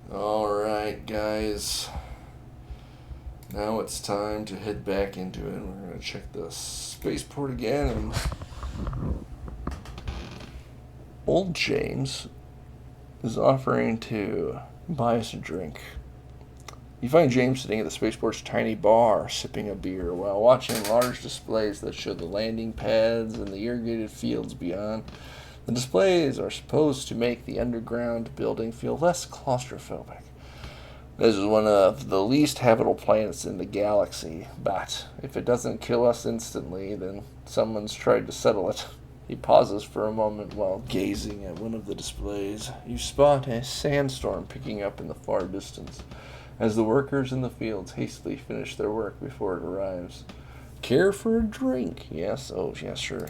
Alright, guys. Now it's time to head back into it. We're going to check the spaceport again. And old James is offering to buy us a drink. You find James sitting at the spaceport's tiny bar, sipping a beer, while watching large displays that show the landing pads and the irrigated fields beyond. The displays are supposed to make the underground building feel less claustrophobic. This is one of the least habitable planets in the galaxy, but if it doesn't kill us instantly, then someone's tried to settle it. He pauses for a moment while gazing at one of the displays. You spot a sandstorm picking up in the far distance as the workers in the fields hastily finish their work before it arrives. Care for a drink? Yes? Oh, yes, sure.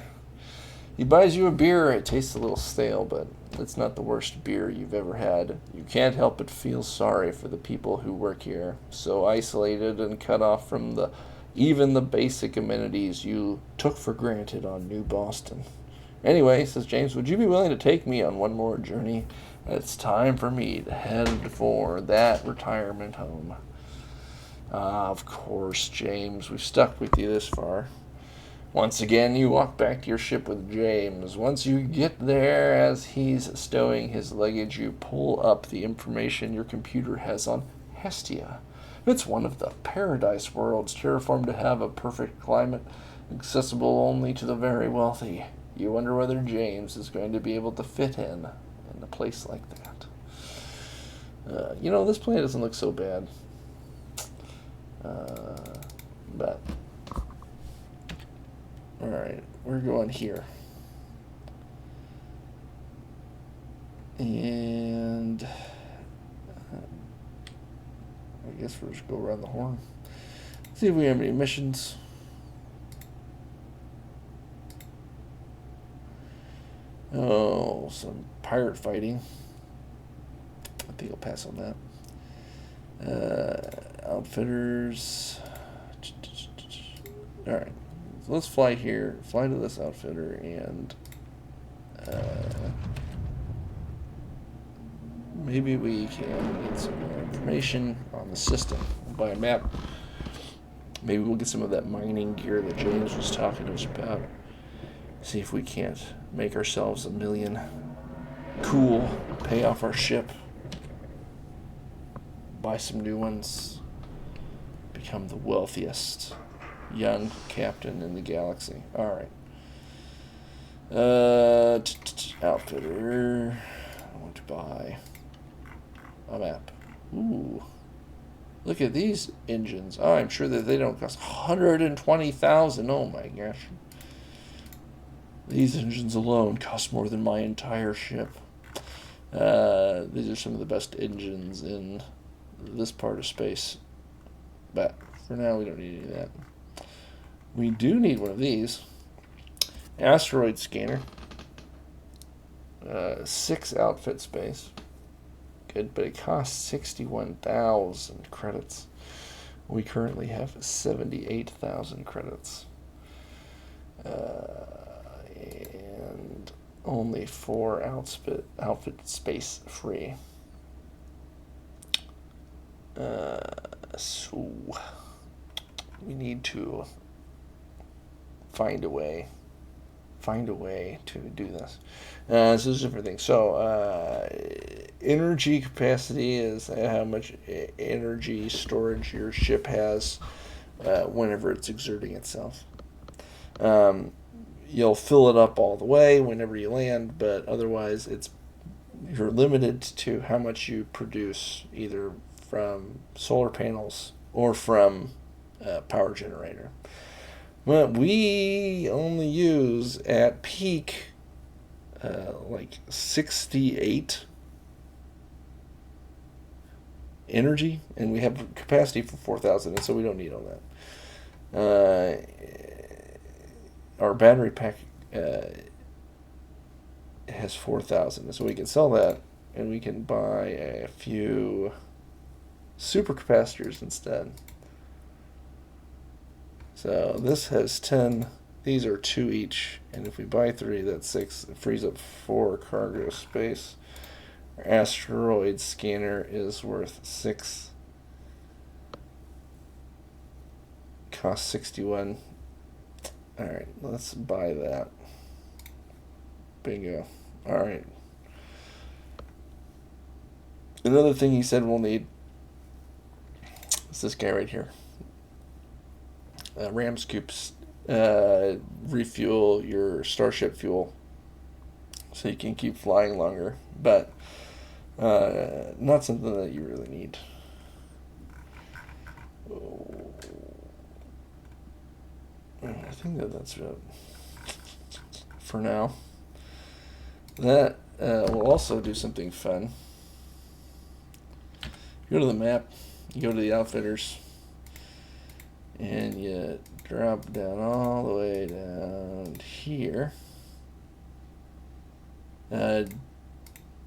He buys you a beer. It tastes a little stale, but it's not the worst beer you've ever had. You can't help but feel sorry for the people who work here, so isolated and cut off from even the basic amenities you took for granted on New Boston. Anyway, says James, would you be willing to take me on one more journey? It's time for me to head for that retirement home. Of course, James. We've stuck with you this far. Once again, you walk back to your ship with James. Once you get there, as he's stowing his luggage, you pull up the information your computer has on Hestia. It's one of the paradise worlds, terraformed to have a perfect climate, accessible only to the very wealthy. You wonder whether James is going to be able to fit in a place like that. This planet doesn't look so bad. But alright, we're going here. And I guess we'll just go around the horn. See if we have any missions. Oh, some pirate fighting. I think I'll pass on that. Outfitters. Alright. So let's fly here. Fly to this outfitter and maybe we can get some more information on the system. We'll buy a map. Maybe we'll get some of that mining gear that James was talking to us about. See if we can't make ourselves a million. Cool. Pay off our ship. Buy some new ones. Become the wealthiest young captain in the galaxy. Alright. Outfitter. I want to buy a map. Ooh. Look at these engines. Oh, I'm sure that they don't cost 120,000. Oh my gosh. These engines alone cost more than my entire ship. These are some of the best engines in this part of space. But for now, we don't need any of that. We do need one of these. Asteroid scanner. 6 outfit space. Good, but it costs 61,000 credits. We currently have 78,000 credits. And only 4 outfit space free. So we need to find a way to do this. This is a different thing. So energy capacity is how much energy storage your ship has whenever it's exerting itself. You'll fill it up all the way whenever you land, but otherwise you're limited to how much you produce, either from solar panels or from a power generator. Well, we only use at peak like 68 energy, and we have capacity for 4,000, and so we don't need all that. Our battery pack has 4,000, so we can sell that, and we can buy a few supercapacitors instead. So this has 10. These are 2 each, and if we buy 3, that's 6. It frees up 4 cargo space. Our asteroid scanner is worth 6. Cost 61. Alright, let's buy that. Bingo. Alright. Another thing he said we'll need is this guy right here. Rams Coops. Refuel your Starship fuel so you can keep flying longer, but not something that you really need. I think that's it for now. That will also do something fun. You go to the map, you go to the outfitters, and you drop down all the way down here.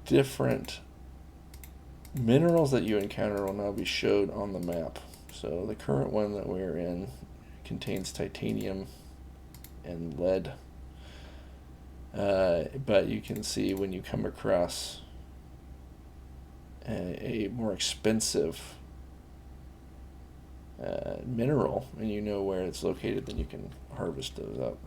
Different minerals that you encounter will now be showed on the map. So the current one that we're in contains titanium and lead. But you can see when you come across a more expensive mineral and you know where it's located, then you can harvest those up.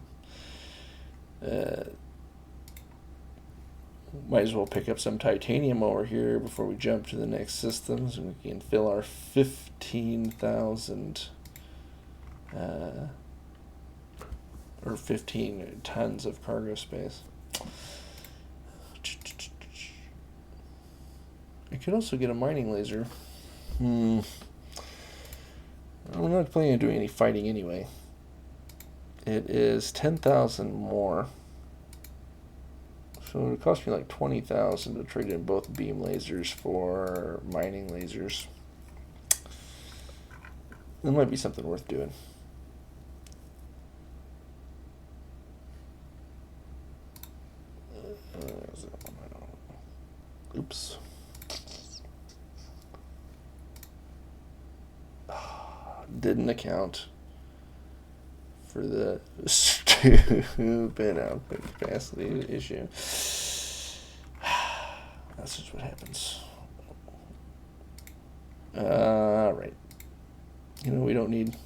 Might as well pick up some titanium over here before we jump to the next systems, and we can fill our 15,000 or 15 tons of cargo space. I could also get a mining laser. I'm not planning on doing any fighting anyway. It is 10,000 more. So it would cost me like 20,000 to trade in both beam lasers for mining lasers. That might be something worth doing. Oops. Didn't account for the stupid output capacity issue. That's just what happens. Alright. You know, we don't need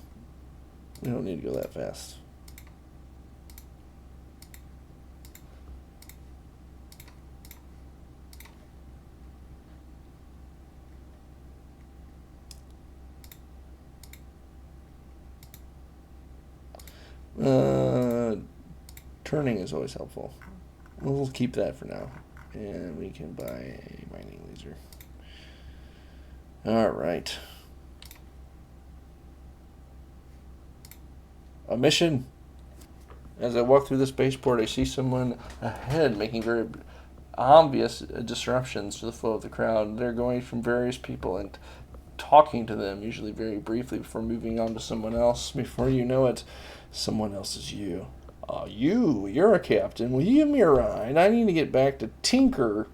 to go that fast. Turning is always helpful. We'll keep that for now. And we can buy a mining laser. Alright. A mission. As I walk through the spaceport, I see someone ahead making very obvious disruptions to the flow of the crowd. They're going from various people and talking to them, usually very briefly, before moving on to someone else. Before you know it, someone else is you. You're a captain. Will you give me a ride? I need to get back to Tinker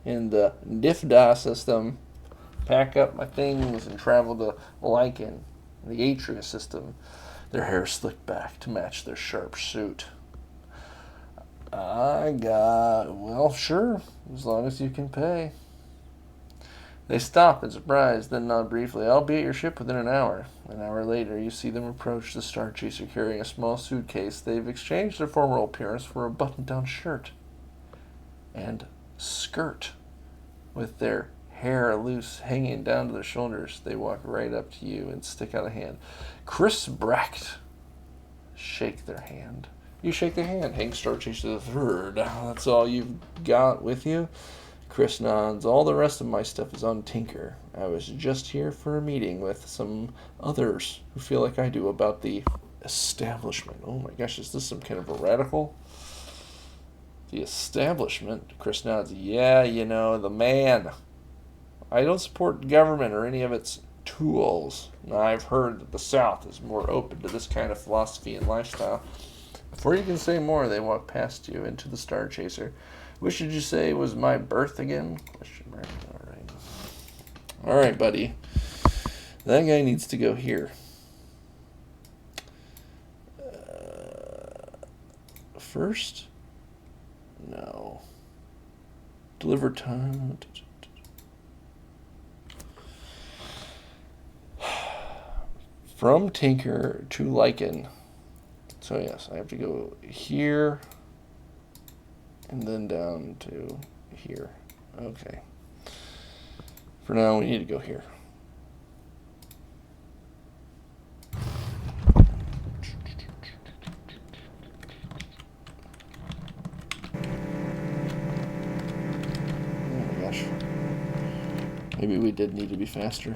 in the Nifda system. Pack up my things and travel to Lycan, the Atria system. Their hair slicked back to match their sharp suit. Well, sure, as long as you can pay. They stop in surprise, then nod briefly. I'll be at your ship within an hour. An hour later, you see them approach the Star Chaser carrying a small suitcase. They've exchanged their former appearance for a button-down shirt and skirt. With their hair loose, hanging down to their shoulders, they walk right up to you and stick out a hand. Chris Bracht. Shake their hand. You shake their hand. Hank Star Chaser the Third. That's all you've got with you? Chris nods. All the rest of my stuff is on Tinker. I was just here for a meeting with some others who feel like I do about the establishment. Oh my gosh, is this some kind of a radical? The establishment? Chris nods. Yeah, you know, the man. I don't support government or any of its tools. I've heard that the South is more open to this kind of philosophy and lifestyle. Before you can say more, they walk past you into the Star Chaser. Which did you say was my birth again? Question mark. All right, buddy. That guy needs to go here. First? No. Deliver time. From Tinker to Lycan. So yes, I have to go here and then down to here. Okay. For now, we need to go here. Maybe we did need to be faster.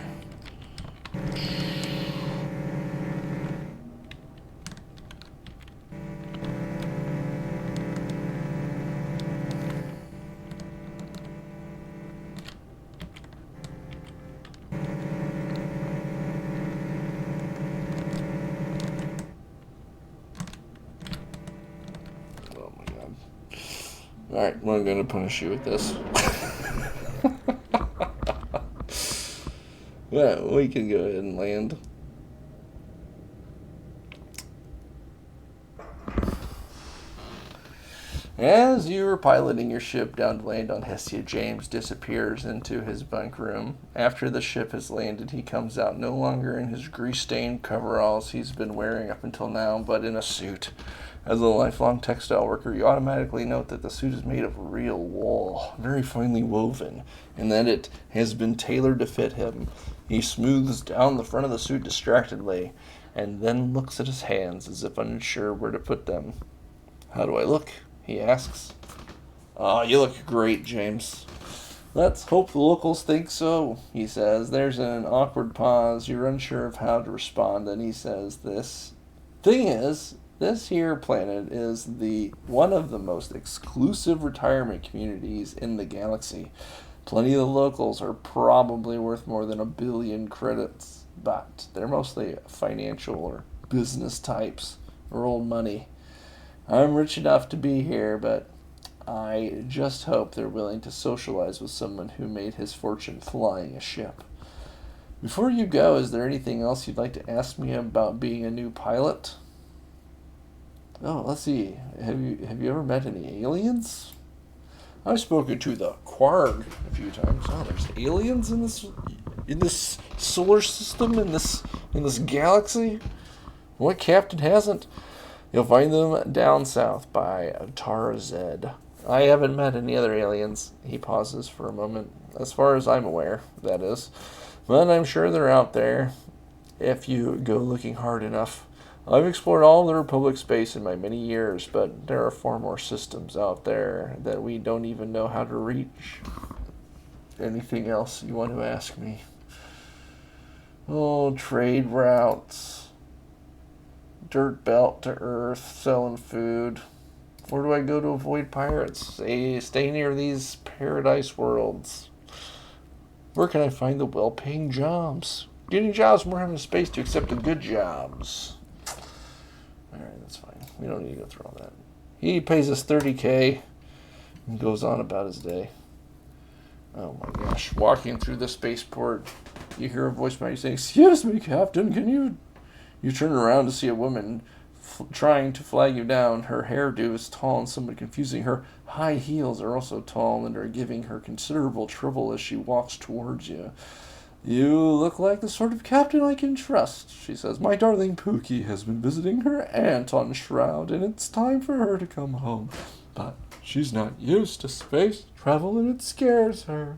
Oh my god. Alright, well, I'm going to punish you with this. Well, we can go ahead and land. As you are piloting your ship down to land on Hestia, James disappears into his bunk room. After the ship has landed, he comes out no longer in his grease-stained coveralls he's been wearing up until now, but in a suit. As a lifelong textile worker, you automatically note that the suit is made of real wool, very finely woven, and that it has been tailored to fit him. He smooths down the front of the suit distractedly, and then looks at his hands as if unsure where to put them. "How do I look?" he asks. You look great, James." "Let's hope the locals think so," he says. There's an awkward pause. You're unsure of how to respond, and he says this. "Thing is, this here planet is the one of the most exclusive retirement communities in the galaxy. Plenty of the locals are probably worth more than 1 billion credits, but they're mostly financial or business types or old money. I'm rich enough to be here, but I just hope they're willing to socialize with someone who made his fortune flying a ship. Before you go, is there anything else you'd like to ask me about being a new pilot?" "Oh, let's see. Have you ever met any aliens?" "I've spoken to the Quarg a few times." "Oh, there's aliens in this solar system, in this galaxy? What captain hasn't?" "You'll find them down south by Tara Zed. I haven't met any other aliens." He pauses for a moment. "As far as I'm aware, that is. But I'm sure they're out there, if you go looking hard enough. I've explored all the Republic space in my many years, but there are far more systems out there that we don't even know how to reach." "Anything else you want to ask me?" "Oh, trade routes. Dirt belt to Earth, selling food. Where do I go to avoid pirates? Stay near these paradise worlds. Where can I find the well-paying jobs? Getting jobs more having space to accept the good jobs." Alright, that's fine. We don't need to go through all that. He pays us 30K and goes on about his day. Oh my gosh. Walking through the spaceport, you hear a voice behind you saying, "Excuse me, Captain, can you..." You turn around to see a woman trying to flag you down. Her hairdo is tall and somewhat confusing. Her high heels are also tall and are giving her considerable trouble as she walks towards you. "You look like the sort of captain I can trust," she says. "My darling Pookie has been visiting her aunt on Shroud, and it's time for her to come home. But she's not used to space travel, and it scares her.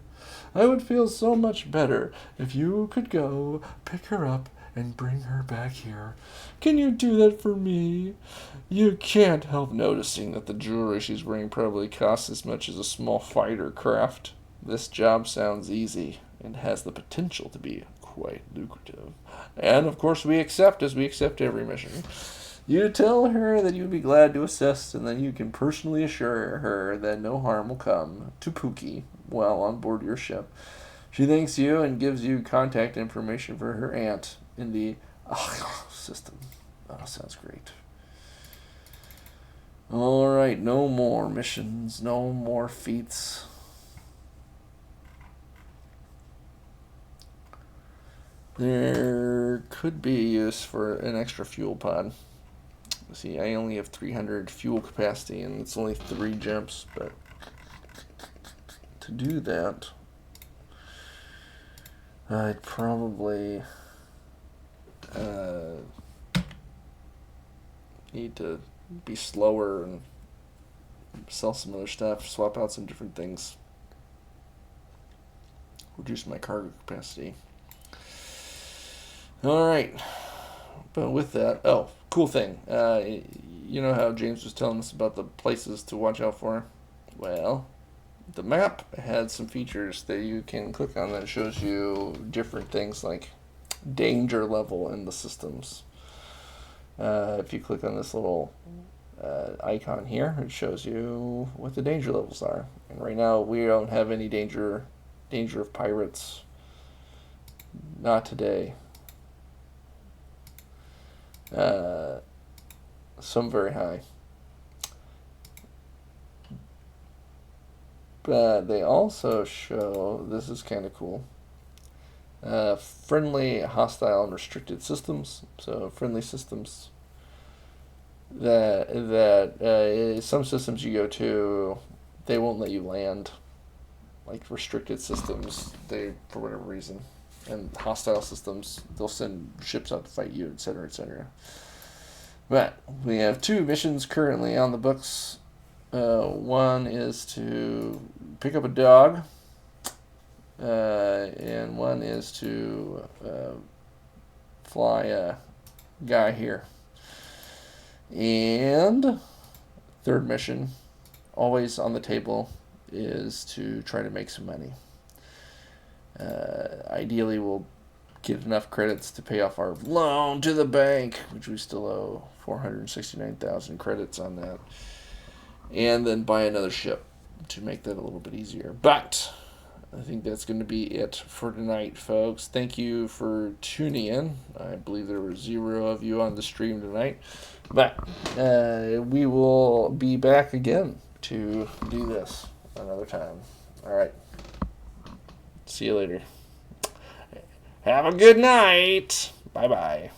I would feel so much better if you could go pick her up and bring her back here. Can you do that for me?" You can't help noticing that the jewelry she's wearing probably costs as much as a small fighter craft. This job sounds easy and has the potential to be quite lucrative. And of course we accept, as we accept every mission. You tell her that you'd be glad to assist, and then you can personally assure her that no harm will come to Pookie while on board your ship. She thanks you and gives you contact information for her aunt in the system. Oh, sounds great. Alright, no more missions, no more feats. There could be use for an extra fuel pod. See, I only have 300 fuel capacity, and it's only 3 jumps, but to do that, I'd probably need to be slower and sell some other stuff, swap out some different things, reduce my cargo capacity. All right. But with that, oh, cool thing. You know how James was telling us about the places to watch out for? Well, the map had some features that you can click on that shows you different things like danger level in the systems. If you click on this little icon here, it shows you what the danger levels are. And right now, we don't have any danger of pirates. Not today. Some very high. But they also show, this is kind of cool, friendly, hostile, and restricted systems. So friendly systems that some systems you go to, they won't let you land. Like restricted systems, they, for whatever reason. And hostile systems, they'll send ships out to fight you, etc., etc. But we have 2 missions currently on the books. One is to pick up a dog, and one is to fly a guy here. And third mission, always on the table, is to try to make some money. Ideally, we'll get enough credits to pay off our loan to the bank, which we still owe 469,000 credits on that, and then buy another ship to make that a little bit easier. But I think that's going to be it for tonight, folks. Thank you for tuning in. I believe there were 0 of you on the stream tonight, but we will be back again to do this another time. All right. See you later. Have a good night. Bye-bye.